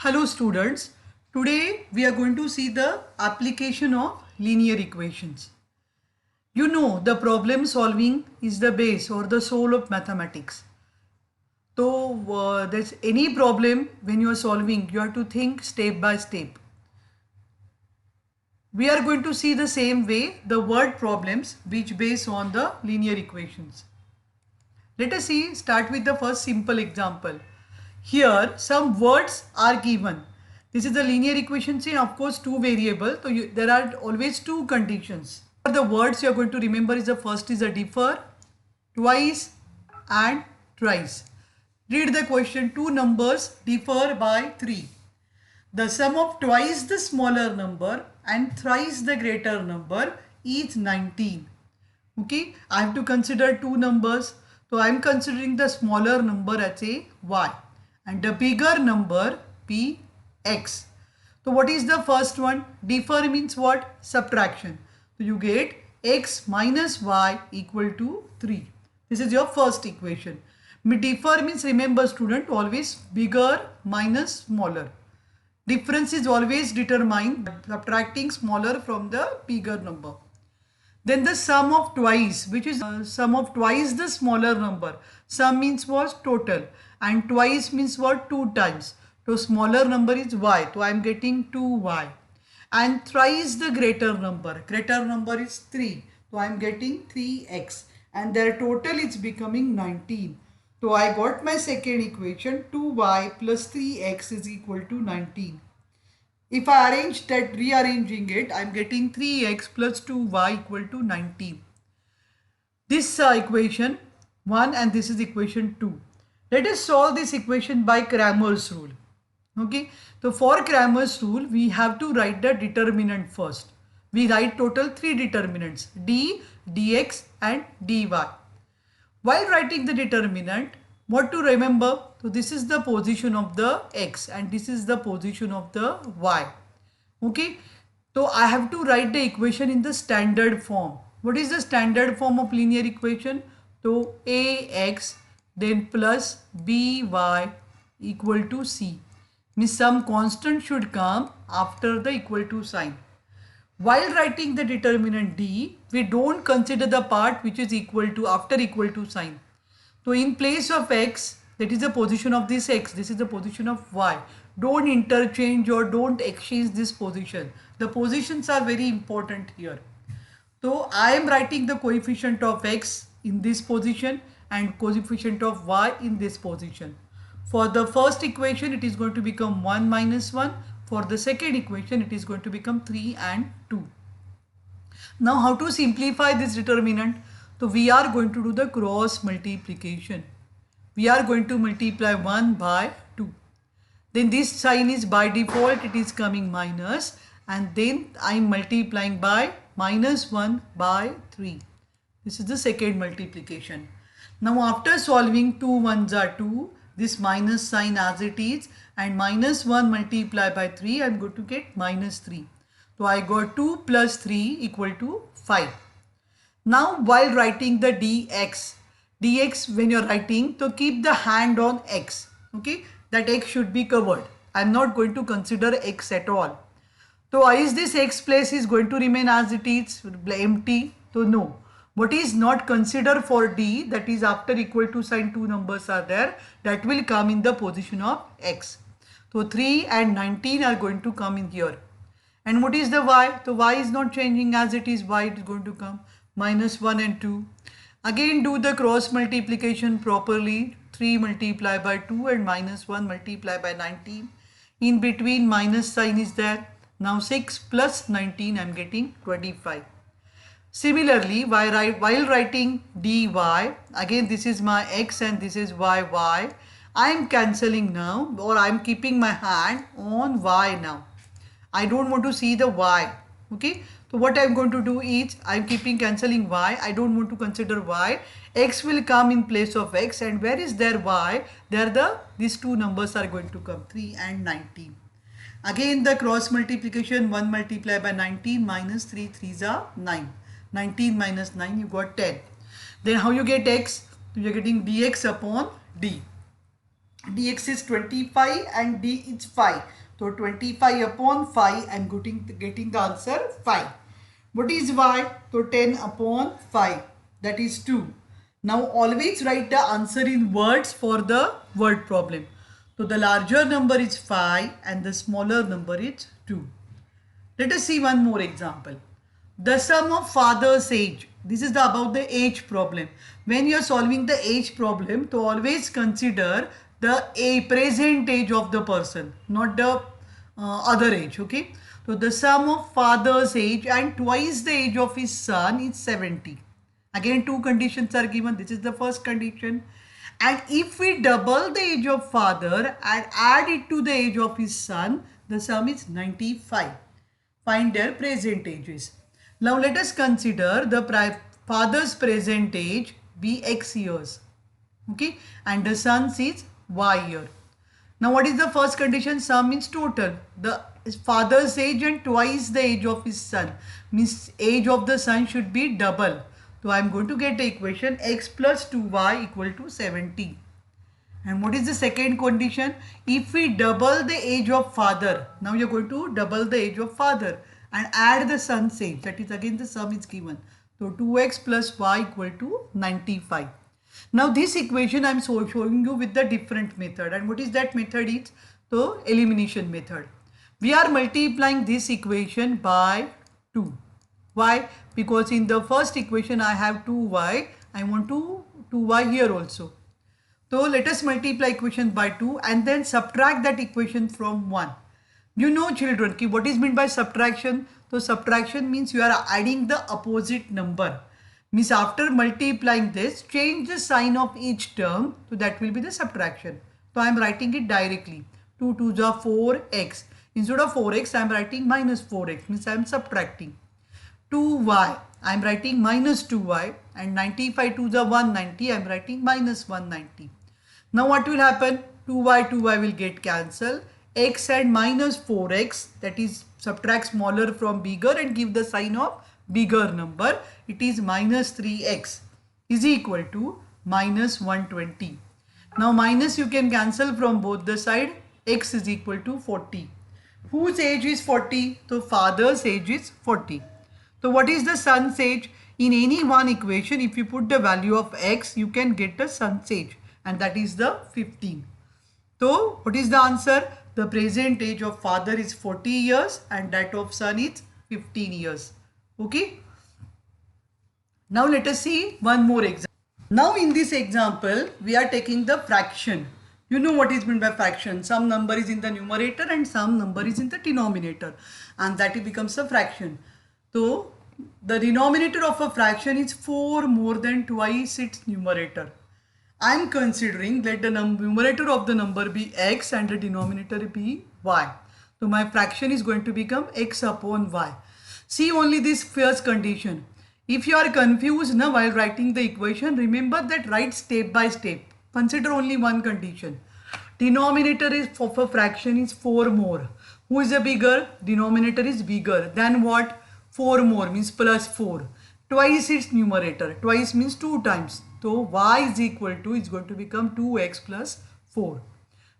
Hello students, today we are going to see the application of linear equations. You know the problem solving is the base or the soul of mathematics. So there's any problem when you are solving, you have to think step by step. We are going to see the same way the word problems which base on the linear equations. Let us start with the first simple example. Here some words are given. This is the linear equation, see, of course two variables. So there are always two conditions. The words you are going to remember is the first is a differ, twice and thrice. Read the question. Two numbers differ by 3. The sum of twice the smaller number and thrice the greater number is 19. Okay, I have to consider two numbers. So I am considering the smaller number as a y and the bigger number be x. So what is the first one? Differ means what? Subtraction. So you get x minus y equal to 3. This is your first equation. Differ means, remember student, always bigger minus smaller. Difference is always determined by subtracting smaller from the bigger number. Then the sum of twice, which is sum of twice the smaller number. Sum means what? Total. And twice means what? 2 times. So smaller number is y. So I am getting 2y. And thrice the greater number. Greater number is 3. So I am getting 3x. And their total is becoming 19. So I got my second equation. 2y plus 3x is equal to 19. If I arrange that, rearranging it, I am getting 3x plus 2y equal to 19. This equation 1 and this is equation 2. Let us solve this equation by Cramer's rule. Okay. So for Cramer's rule, we have to write the determinant first. We write total 3 determinants, d, dx and dy. While writing the determinant, what to remember? So this is the position of the x and this is the position of the y. Okay. So I have to write the equation in the standard form. What is the standard form of linear equation? So ax then plus by equal to c. Means some constant should come after the equal to sign. While writing the determinant d, we don't consider the part which is equal to after equal to sign. So in place of x, that is the position of this x, this is the position of y. Don't interchange or don't exchange this position. The positions are very important here. So I am writing the coefficient of x in this position and coefficient of y in this position. For the first equation, it is going to become 1 minus 1. For the second equation, it is going to become 3 and 2. Now how to simplify this determinant? So we are going to do the cross multiplication. We are going to multiply 1 by 2. Then this sign is by default, it is coming minus, and then I am multiplying by minus 1 by 3. This is the second multiplication. Now after solving 2 1s are 2, this minus sign as it is, and minus 1 multiplied by 3, I am going to get minus 3. So I got 2 plus 3 equal to 5. Now while writing the dx when you are writing, so keep the hand on x. Okay, that x should be covered. I am not going to consider x at all. So is this x place is going to remain as it is empty? So no. What is not considered for d, that is after equal to sign two numbers are there, that will come in the position of x. So 3 and 19 are going to come in here. And what is the y? So y is not changing as it is, y is going to come minus 1 and 2. Again do the cross multiplication properly. 3 multiplied by 2 and minus 1 multiplied by 19. In between minus sign is there. Now 6 plus 19 I am getting 25. Similarly, while writing dy, again this is my x and this is y. I am cancelling now, or I am keeping my hand on y now. I don't want to see the y. Okay. So what I am going to do is I am cancelling y. I don't want to consider y. X will come in place of x, and where is their y? There these two numbers are going to come, 3 and 19. Again the cross multiplication, 1 multiplied by 19 minus 3 3s are 9. 19 minus 9, you got 10. Then how you get x? You are getting dx upon d. dx is 25 and d is 5. So 25 upon 5, I am getting the answer 5. What is y? So 10 upon 5, that is 2. Now always write the answer in words for the word problem. So the larger number is 5 and the smaller number is 2. Let us see one more example. The sum of father's age. This is about the age problem. When you are solving the age problem, to always consider the present age of the person, not the other age. Okay. So the sum of father's age and twice the age of his son is 70. Again, two conditions are given. This is the first condition. And if we double the age of father and add it to the age of his son, the sum is 95. Find their present ages. Now let us consider the father's present age be x years. Okay, and the son's is y year. Now what is the first condition? Sum means total. The father's age and twice the age of his son. Means age of the son should be double. So I am going to get the equation x plus 2y equal to 70. And what is the second condition? If we double the age of father, now you are going to double the age of father and add the son's age. That is again the sum is given. So 2x plus y equal to 95. Now this equation I am showing you with the different method. And what is that method? Is the elimination method. We are multiplying this equation by 2. Why? Because in the first equation I have 2y. I want 2y here also. So let us multiply equation by 2 and then subtract that equation from 1. You know children, what is meant by subtraction? So subtraction means you are adding the opposite number. Means after multiplying this, change the sign of each term. So that will be the subtraction. So I am writing it directly. 2 2s are 4x. Instead of 4x, I am writing minus 4x. Means I am subtracting. 2y, I am writing minus 2y. And 95 2s are 190. I am writing minus 190. Now what will happen? 2y will get cancelled. X and minus 4x, that is subtract smaller from bigger and give the sign of bigger number. It is minus 3x is equal to minus 120. Now minus you can cancel from both the side. X is equal to 40. Whose age is 40? So father's age is 40. So what is the son's age? In any one equation, if you put the value of x, you can get the son's age. And that is the 15. So what is the answer? The present age of father is 40 years and that of son is 15 years. Okay. Now let us see one more example. Now in this example, we are taking the fraction. You know what is meant by fraction. Some number is in the numerator and some number is in the denominator. And that it becomes a fraction. So the denominator of a fraction is 4 more than twice its numerator. I am considering that the numerator of the number be x and the denominator be y. So my fraction is going to become x upon y. See only this first condition. If you are confused now while writing the equation, remember that write step by step. Consider only one condition. Denominator is of a fraction is 4 more. Who is a bigger? Denominator is bigger. Then what? 4 more means plus 4. Twice its numerator. Twice means 2 times. So y is equal to, is going to become 2x plus 4.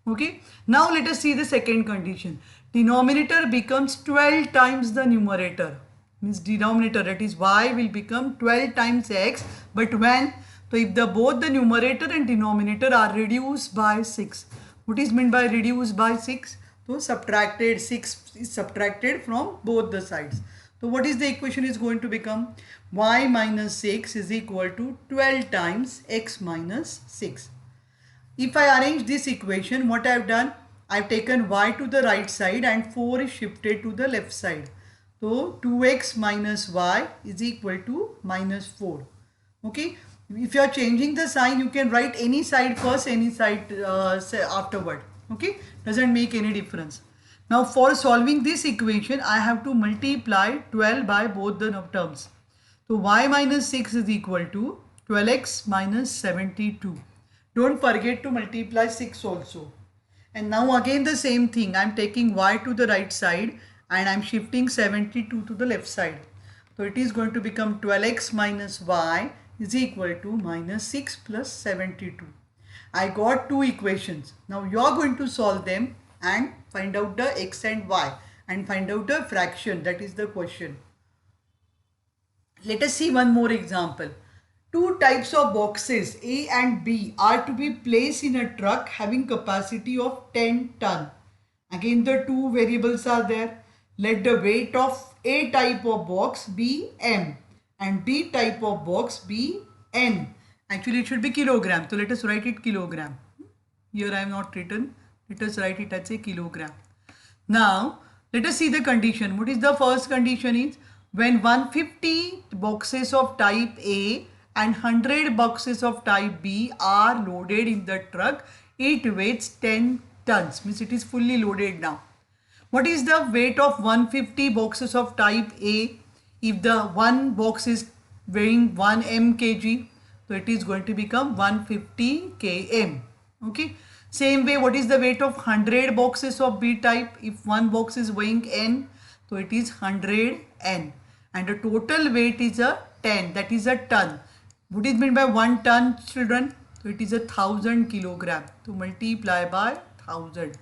Okay. Now let us see the second condition. Denominator becomes 12 times the numerator. Means denominator, that is y, will become 12 times x. But when? So if both the numerator and denominator are reduced by 6. What is meant by reduced by 6? So subtracted, 6 is subtracted from both the sides. So what is the equation is going to become? Y minus 6 is equal to 12 times x minus 6. If I arrange this equation, what I have done? I have taken y to the right side and 4 is shifted to the left side. So 2x minus y is equal to minus 4. Okay. If you are changing the sign, you can write any side first, any side afterward. Okay. Doesn't make any difference. Now for solving this equation, I have to multiply 12 by both the terms. So y minus 6 is equal to 12x minus 72. Don't forget to multiply 6 also. And now again the same thing. I am taking y to the right side and I am shifting 72 to the left side. So it is going to become 12x minus y is equal to minus 6 plus 72. I got two equations. Now you are going to solve them and find out the x and y and find out the fraction. That is the question. Let us see one more example. Two types of boxes A and B are to be placed in a truck having capacity of 10 ton. Again the two variables are there. Let the weight of A type of box be M and B type of box be N. Actually it should be kilogram. So let us write it kilogram. Here I have not written. Let us write it as a kilogram. Now let us see the condition. What is the first condition is when 150 boxes of type A and 100 boxes of type B are loaded in the truck, it weighs 10 tons. Means it is fully loaded now. What is the weight of 150 boxes of type A? If the one box is weighing 1 mkg, so it is going to become 150 km. Okay. Same way, what is the weight of 100 boxes of B type? If one box is weighing n, so it is 100 n. And the total weight is a 10, that is a ton. What is meant by 1 ton, children? So it is 1000 kilogram. So multiply by 1000.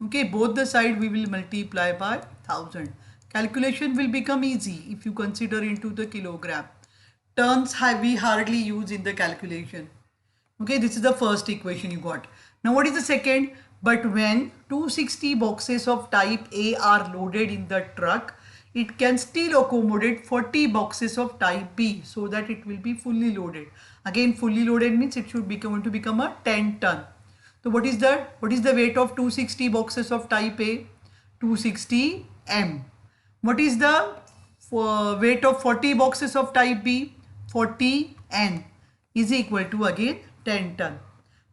Okay, both the side we will multiply by 1000. Calculation will become easy if you consider into the kilogram. Tons we hardly use in the calculation. Okay, this is the first equation you got. Now what is the second? But when 260 boxes of type A are loaded in the truck, it can still accommodate 40 boxes of type B so that it will be fully loaded. Again, fully loaded means it should become to become a 10 ton. So what is that? What is the weight of 260 boxes of type A? 260 m. What is the weight of 40 boxes of type B? 40 n is equal to again 10 ton.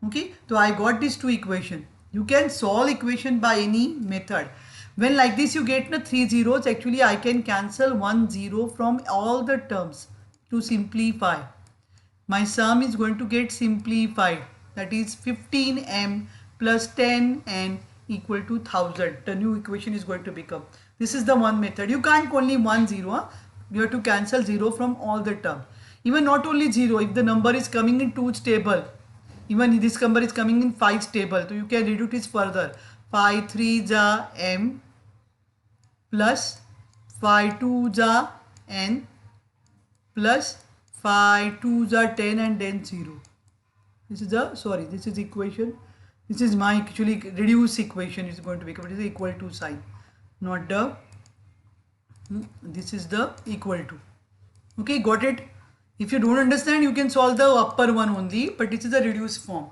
Okay, so I got these two equations. You can solve equation by any method. When like this you get the 3 zeros, actually I can cancel 1 0 from all the terms to simplify. My sum is going to get simplified. That is 15m plus 10n equal to 1000. The new equation is going to become. This is the one method. You can't only 1 0. You have to cancel 0 from all the terms. Even not only 0, if the number is coming in 2's table, even this number is coming in 5's table, so you can reduce it further. 5 3 ja m plus 5 2 ja n plus 5 2 ja 10 and then 0. This is the, this is equation. This is my actually reduced equation is going to become, it is equal to sign. Not the, this is the equal to. Okay, got it? If you don't understand, you can solve the upper one only, but it is a reduced form.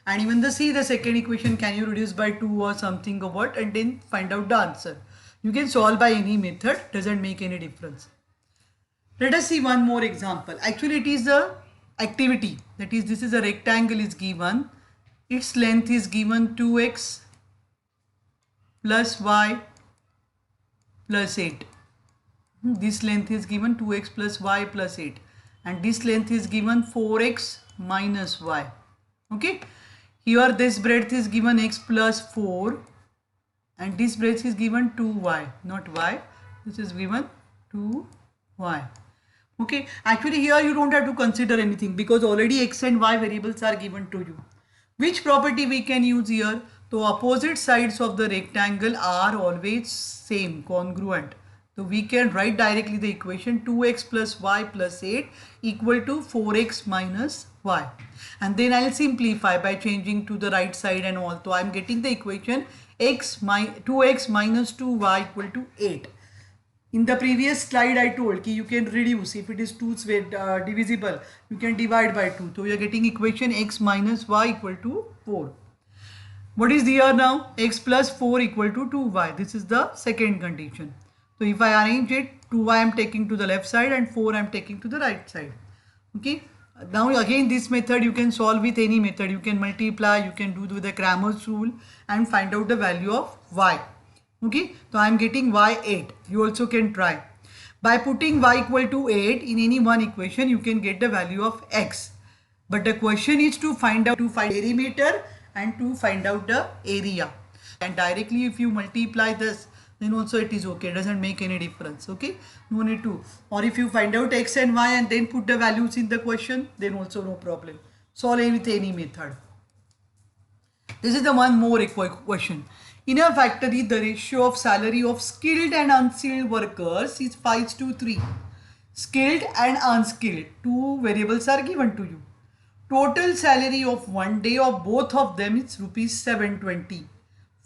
And even the second equation, can you reduce by 2 or something or what, and then find out the answer. You can solve by any method, doesn't make any difference. Let us see one more example. Actually, it is a activity. That is, this is a rectangle is given. Its length is given 2x plus y plus 8. This length is given 2x plus y plus 8. And this length is given 4x minus y. Okay. Here this breadth is given x plus 4 and this breadth is given 2y, not y. This is given 2y. Okay. Actually here you don't have to consider anything because already x and y variables are given to you. Which property we can use here? So opposite sides of the rectangle are always same, congruent. So we can write directly the equation 2x plus y plus 8 equal to 4x minus y. And then I'll simplify by changing to the right side and all. So I'm getting the equation 2x minus 2y equal to 8. In the previous slide I told you can reduce. If it is 2 divisible, you can divide by 2. So we are getting equation x minus y equal to 4. What is here now? X plus 4 equal to 2y. This is the second condition. So if I arrange it, 2y I am taking to the left side and 4 I am taking to the right side. Okay. Now again this method you can solve with any method. You can multiply, you can do with the Cramer's rule and find out the value of y. Okay. So I am getting y 8. You also can try. By putting y equal to 8 in any one equation you can get the value of x. But the question is to find perimeter and to find out the area. And directly if you multiply this, then also it is okay, doesn't make any difference. Okay, no need to. Or if you find out x and y and then put the values in the question, then also no problem. Solve it with any method. This is the one more question. In a factory, the ratio of salary of skilled and unskilled workers is 5:3. Skilled and unskilled, two variables are given to you. Total salary of one day of both of them is rupees 720.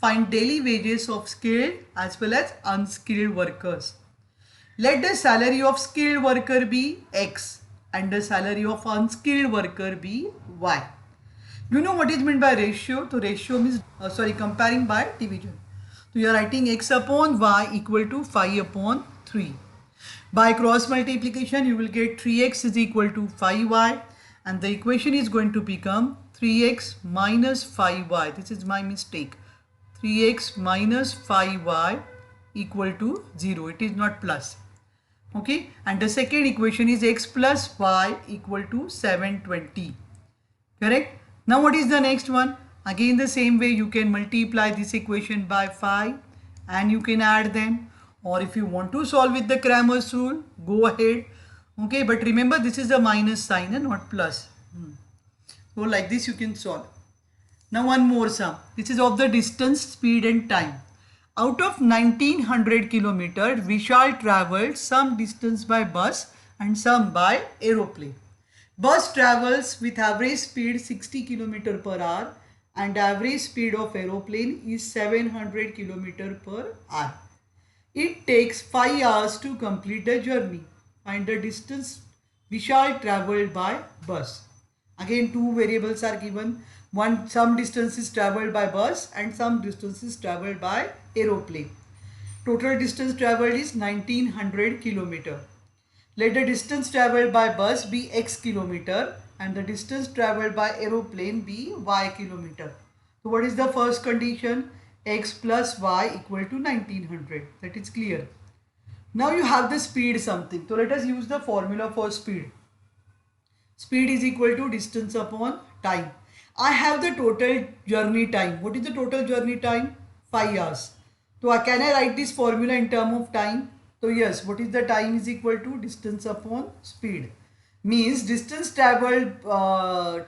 Find daily wages of skilled as well as unskilled workers. Let the salary of skilled worker be X and the salary of unskilled worker be Y. You know what is meant by ratio? So ratio means comparing by division. So you are writing X upon Y equal to 5 upon 3. By cross multiplication you will get 3x is equal to 5y and the equation is going to become 3x minus 5y. This is my mistake. 3x minus 5y equal to 0. It is not plus. Okay, and the second equation is x plus y equal to 720. Correct? Now what is the next one? Again the same way you can multiply this equation by 5 and you can add them, or if you want to solve with the Cramer's rule, go ahead. Okay, but remember this is a minus sign and not plus. So like this you can solve. Now one more sum. This is of the distance, speed and time. Out of 1900 kilometers, Vishal travelled some distance by bus and some by aeroplane. Bus travels with average speed 60 km per hour and average speed of aeroplane is 700 km per hour. It takes 5 hours to complete the journey. Find the distance Vishal travelled by bus. Again two variables are given. Some distance is travelled by bus and some distance is travelled by aeroplane. Total distance travelled is 1900 km. Let the distance travelled by bus be x kilometer and the distance travelled by aeroplane be y kilometer. So what is the first condition? X plus y equal to 1900. That is clear. Now you have the speed something. So let us use the formula for speed. Speed is equal to distance upon time. I have the total journey time. What is the total journey time? 5 hours. So can I write this formula in terms of time? So yes, what is the time is equal to distance upon speed. Means distance traveled,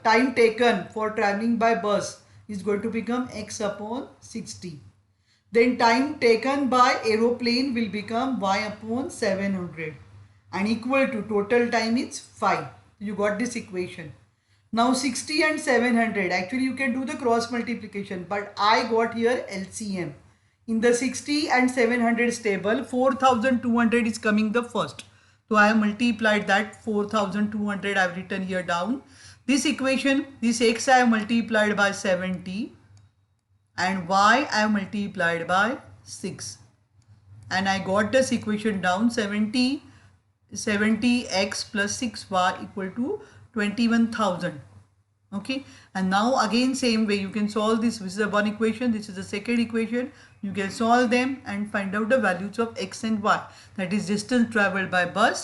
time taken for traveling by bus is going to become x upon 60. Then time taken by aeroplane will become y upon 700 and equal to total time is 5. You got this equation. Now 60 and 700, actually you can do the cross multiplication, but I got here LCM. In the 60 and 700 table, 4200 is coming the first. So I have multiplied that 4200, I have written here down. This equation, this x I have multiplied by 70 and y I have multiplied by 6. And I got this equation down 70x plus 6y equal to 21,000. Okay, and now again same way you can solve this. This is the one equation, this is the second equation. You can solve them and find out the values of x and y, that is distance travelled by bus